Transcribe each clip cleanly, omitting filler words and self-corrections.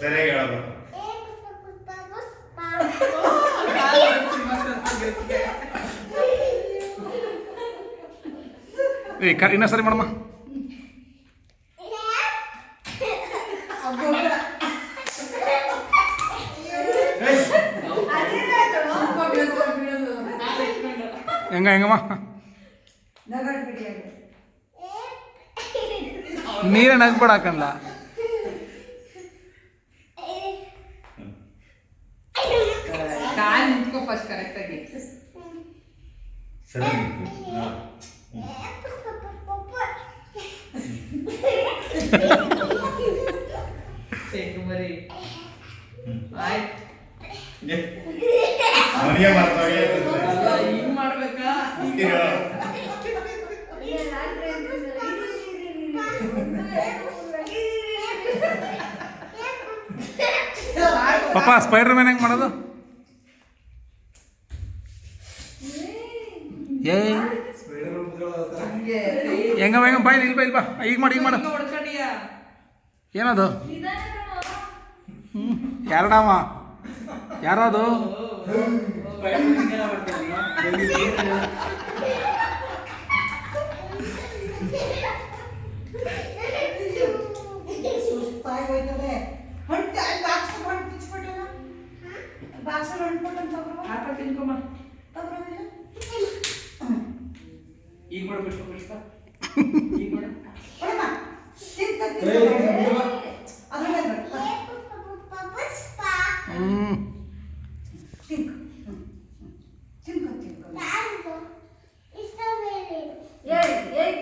ಸರಿಯಾಗಿ ಹೇಳೋದು. ಇನ್ನೂ ಸರಿ ಮಾಡಮ್ಮ. ಹೆಂಗಮ್ಮ ನೀರೇ ನಗ್ಬೇಡ ಹಾಕಲ್ಲ. ಕಾಲು ನಿಂತ್ಕೋ ಫಸ್ಟ್ ಕರೆಕ್ಟಾಗಿ. ಸರಿ ಮರಿ ಆಯ್ತು. ಅವನಿಗೆ ಮಾಡ್ತಾರೆ ಹಿಂಗ್ ಮಾಡ್ಬೇಕಾ? ಪಾಪ ಸ್ಪೈಡರ್ ಮ್ಯಾನ್ ಹೆಂಗೆ ಮಾಡೋದು? ಹೆಂಗ ಬಾಯ್ ನಿಲ್ ಬಾ ಈಗ ಮಾಡಿ ಏನದು? ಯಾರಡಮ್ಮ ಯಾರದು? ಈಗ ಮಾಡು ಪುಷ್ಪ ಪುಷ್ಪ ಈಗ ಮಾಡು.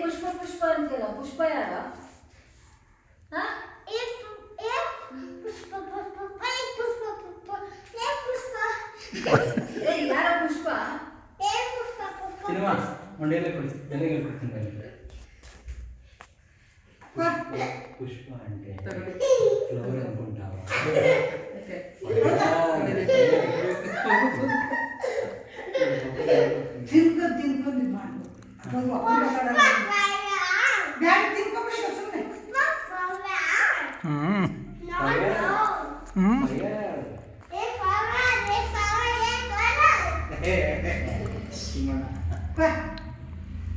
ಪುಷ್ಪ ಪುಷ್ಪ ಅಂತಿಲ್ಲ. ಪುಷ್ಪ ಯಾರ? ಯಾರ ಪುಷ್ಪ? ಸಿನಿಮಾ ಮಂಡ್ಯಲ್ಲೇ ಕೊಡಿಸಿ ತಲೆಗೆ ಕೊಡ್ತೀನಿ ಬನ್ನಿ. ಪುಷ್ಪ అంటే ಫ್ಲವರ್ అనుకుంటావా? ತಿನ್ಕೊಂಡು ಮಾಡು. ಬ್ಯಾಡ ತಿನ್ಕೊಂಡ್ಬಿಡಿ ಸುಮ್ಮನೆ.